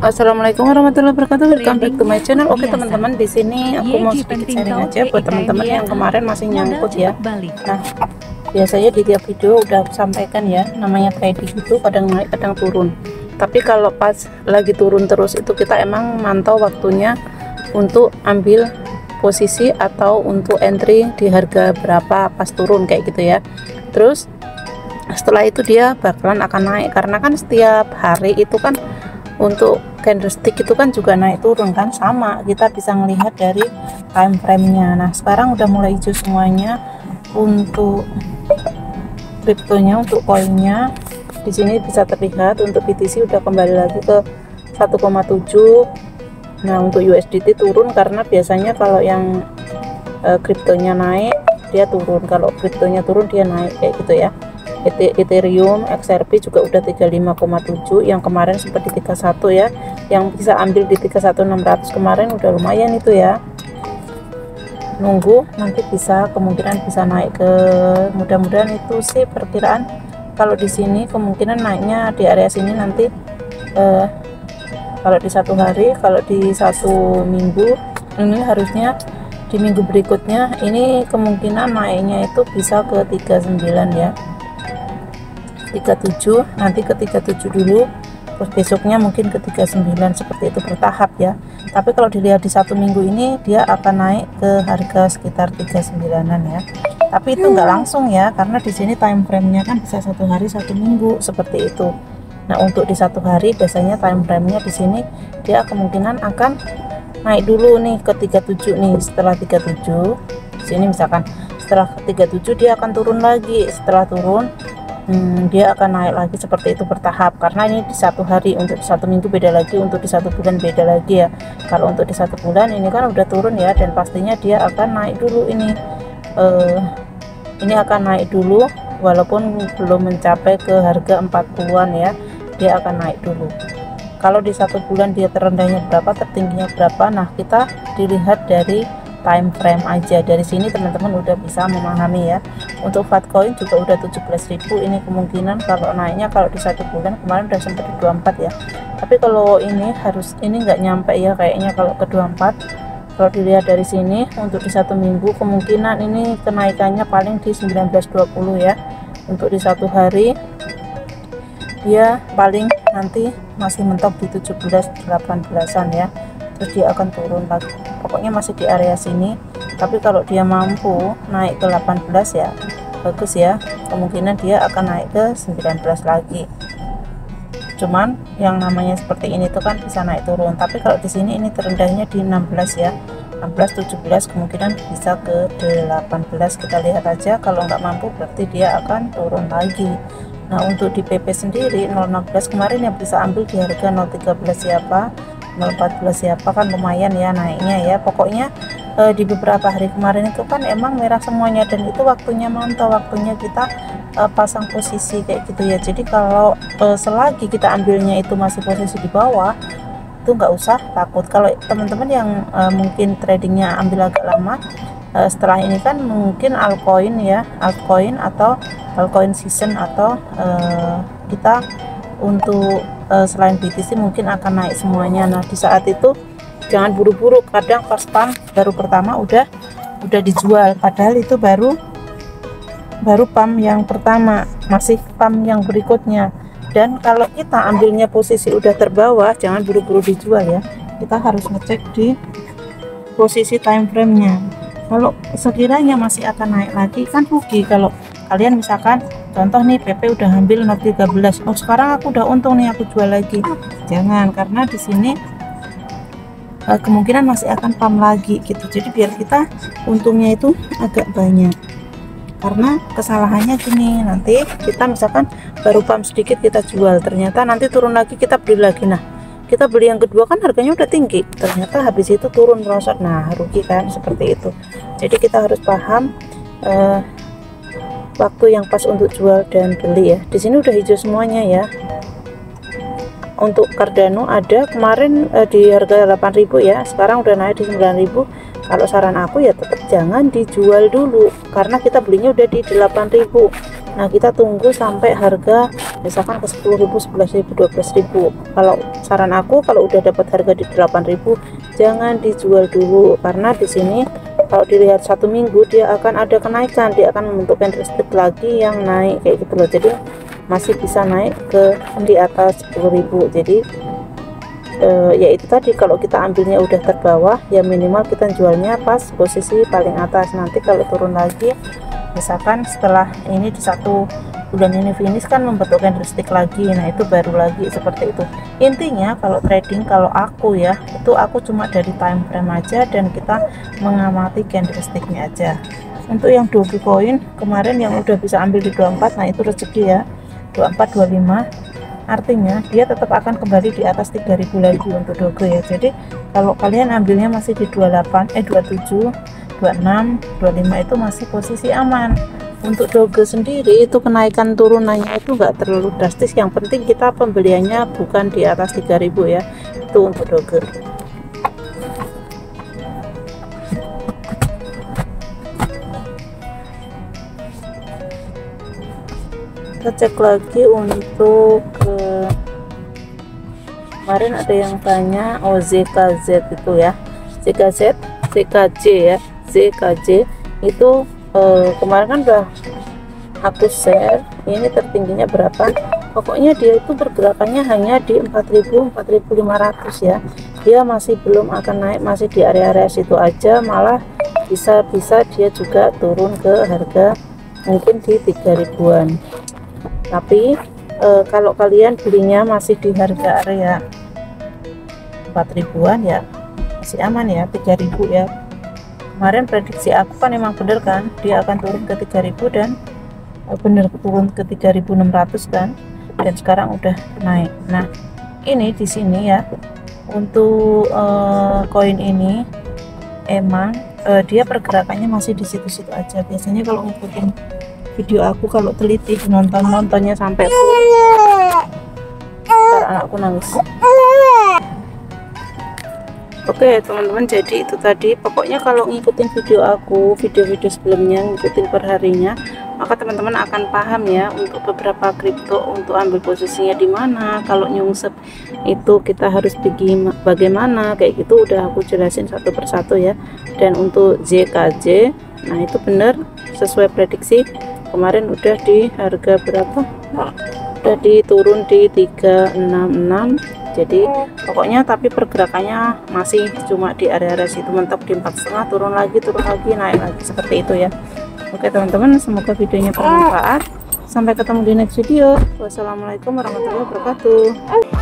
Assalamualaikum warahmatullahi wabarakatuh. Welcome back to my channel. Oke teman-teman, di sini aku mau sedikit sharing aja buat teman-teman yang kemarin masih nyangkut ya. Nah, biasanya di tiap video udah aku sampaikan ya, namanya trading itu kadang naik kadang turun. Tapi kalau pas lagi turun terus itu kita emang mantau waktunya untuk ambil posisi atau untuk entry di harga berapa pas turun kayak gitu ya. Terus setelah itu dia bakalan akan naik, karena kan setiap hari itu kan untuk candlestick itu kan juga naik turun kan, sama kita bisa melihat dari time frame-nya. Nah, sekarang udah mulai hijau semuanya untuk kriptonya, untuk koinnya. Di sini bisa terlihat untuk BTC udah kembali lagi ke 1,7. Nah, untuk USDT turun karena biasanya kalau yang kriptonya naik dia turun, kalau kriptonya turun dia naik kayak gitu ya. Ethereum, XRP juga udah 35,7, yang kemarin sempat di 31 ya, yang bisa ambil di 31.600 kemarin udah lumayan itu ya. Nunggu nanti bisa, kemungkinan bisa naik ke, mudah-mudahan itu sih perkiraan. Kalau di sini kemungkinan naiknya di area sini nanti kalau di satu hari, kalau di satu minggu ini harusnya di minggu berikutnya ini kemungkinan naiknya itu bisa ke 39 ya, 37, nanti ke 37 dulu, terus besoknya mungkin ke 39, seperti itu bertahap ya. Tapi kalau dilihat di satu minggu ini dia akan naik ke harga sekitar 39-an ya. Tapi itu nggak langsung ya, karena di sini time frame-nya kan bisa satu hari satu minggu seperti itu. Nah, untuk di satu hari biasanya time frame-nya di sini dia kemungkinan akan naik dulu nih ke 37 nih. Setelah 37 di sini misalkan setelah 37 dia akan turun lagi, setelah turun dia akan naik lagi, seperti itu bertahap. Karena ini di satu hari, untuk di satu minggu beda lagi, untuk di satu bulan beda lagi ya. Kalau untuk di satu bulan ini kan udah turun ya, dan pastinya dia akan naik dulu ini akan naik dulu walaupun belum mencapai ke harga 40-an ya, dia akan naik dulu. Kalau di satu bulan dia terendahnya berapa, tertingginya berapa, nah kita dilihat dari time frame aja. Dari sini teman-teman udah bisa memahami ya. Untuk Fatcoin juga udah 17.000, ini kemungkinan kalau naiknya kalau di satu bulan kemarin udah sempat di 24 ya. Tapi kalau ini nggak nyampe ya kayaknya kalau ke 24. Kalau dilihat dari sini untuk di satu minggu kemungkinan ini kenaikannya paling di 19.20 ya. Untuk di satu hari dia paling nanti masih mentok di 17-18an ya. Terus dia akan turun lagi, pokoknya masih di area sini. Tapi kalau dia mampu naik ke 18 ya bagus ya, kemungkinan dia akan naik ke 19 lagi. Cuman yang namanya seperti ini tuh kan bisa naik turun. Tapi kalau di sini ini terendahnya di 16 ya, 16 17, kemungkinan bisa ke 18. Kita lihat aja, kalau nggak mampu berarti dia akan turun lagi. Nah, untuk di PP sendiri 016 kemarin yang bisa ambil di harga 013 siapa, 014 siapa, kan lumayan ya naiknya ya. Pokoknya di beberapa hari kemarin itu kan emang merah semuanya, dan itu waktunya mantau, waktunya kita pasang posisi kayak gitu ya. Jadi kalau selagi kita ambilnya itu masih posisi di bawah, itu nggak usah takut. Kalau teman-teman yang mungkin tradingnya ambil agak lama, setelah ini kan mungkin altcoin ya, altcoin atau altcoin season, atau kita untuk selain BTC mungkin akan naik semuanya. Nah, di saat itu jangan buru-buru, kadang pas pump baru pertama udah dijual, padahal itu baru pump yang pertama, masih pump yang berikutnya. Dan kalau kita ambilnya posisi udah terbawah, jangan buru-buru dijual ya, kita harus ngecek di posisi time frame-nya. Kalau sekiranya masih akan naik lagi kan rugi. Kalau kalian misalkan contoh nih PP udah ambil 013, oh sekarang aku udah untung nih, aku jual lagi. Jangan, karena di sini kemungkinan masih akan pump lagi gitu. Jadi biar kita untungnya itu agak banyak. Karena kesalahannya gini, nanti kita misalkan baru pump sedikit kita jual, ternyata nanti turun lagi kita beli lagi. Nah, kita beli yang kedua kan harganya udah tinggi, ternyata habis itu turun merosot, nah rugi kan, seperti itu. Jadi kita harus paham waktu yang pas untuk jual dan beli ya. Di sini udah hijau semuanya ya. Untuk Cardano ada kemarin di harga 8.000 ya, sekarang udah naik di 9.000. Kalau saran aku ya tetap jangan dijual dulu, karena kita belinya udah di 8.000. Nah, kita tunggu sampai harga misalkan ke 10.000, 11.000, 12.000. Kalau saran aku, kalau udah dapat harga di 8.000 jangan dijual dulu, karena di sini kalau dilihat 1 minggu dia akan ada kenaikan, dia akan membentuk candlestick lagi yang naik kayak gitu loh. Jadi masih bisa naik ke di atas 10.000. Jadi ya itu tadi, kalau kita ambilnya udah terbawah ya minimal kita jualnya pas posisi paling atas. Nanti kalau turun lagi, misalkan setelah ini di 1 bulan ini finish kan membentuk candlestick lagi, nah itu baru lagi seperti itu. Intinya kalau trading, kalau aku ya, itu aku cuma dari time frame aja dan kita mengamati candlesticknya aja. Untuk yang Dogecoin kemarin yang udah bisa ambil di 24, nah itu rezeki ya, 24, 25, artinya dia tetap akan kembali di atas 3.000 lagi untuk Doge ya. Jadi kalau kalian ambilnya masih di 27, 26, 25 itu masih posisi aman. Untuk Doge sendiri itu kenaikan turunannya itu enggak terlalu drastis, yang penting kita pembeliannya bukan di atas 3.000 ya, itu untuk Doge. Kita cek lagi untuk kemarin ada yang tanya ZKZ itu ya, ZKJ ya, ZKJ itu kemarin kan udah aku share ini tertingginya berapa. Pokoknya dia itu pergerakannya hanya di 4.000, 4.500 ya, dia masih belum akan naik, masih di area-area situ aja, malah bisa dia juga turun ke harga mungkin di 3.000-an. Tapi kalau kalian belinya masih di harga area 4.000-an ya masih aman ya, 3.000 ya. Kemarin prediksi aku kan emang bener kan, dia akan turun ke 3.000 dan bener turun ke 3.600 kan, dan sekarang udah naik. Nah ini di sini ya, untuk koin ini emang dia pergerakannya masih di situ-situ aja. Biasanya kalau ngikutin video aku, kalau teliti nontonnya sampai ntar anakku nangis. Oke teman-teman, jadi itu tadi, pokoknya kalau ngikutin video aku, video-video sebelumnya, ngikutin perharinya, maka teman-teman akan paham ya untuk beberapa kripto untuk ambil posisinya di mana, kalau nyungsep itu kita harus bagaimana kayak gitu, udah aku jelasin satu persatu ya. Dan untuk ZKJ, nah itu bener sesuai prediksi kemarin udah di harga berapa, udah diturun di 366. Jadi pokoknya tapi pergerakannya masih cuma di area-area situ, mentok di 4,5, turun lagi, naik lagi, seperti itu ya. Oke teman-teman, semoga videonya bermanfaat. Sampai ketemu di next video. Wassalamualaikum warahmatullahi wabarakatuh.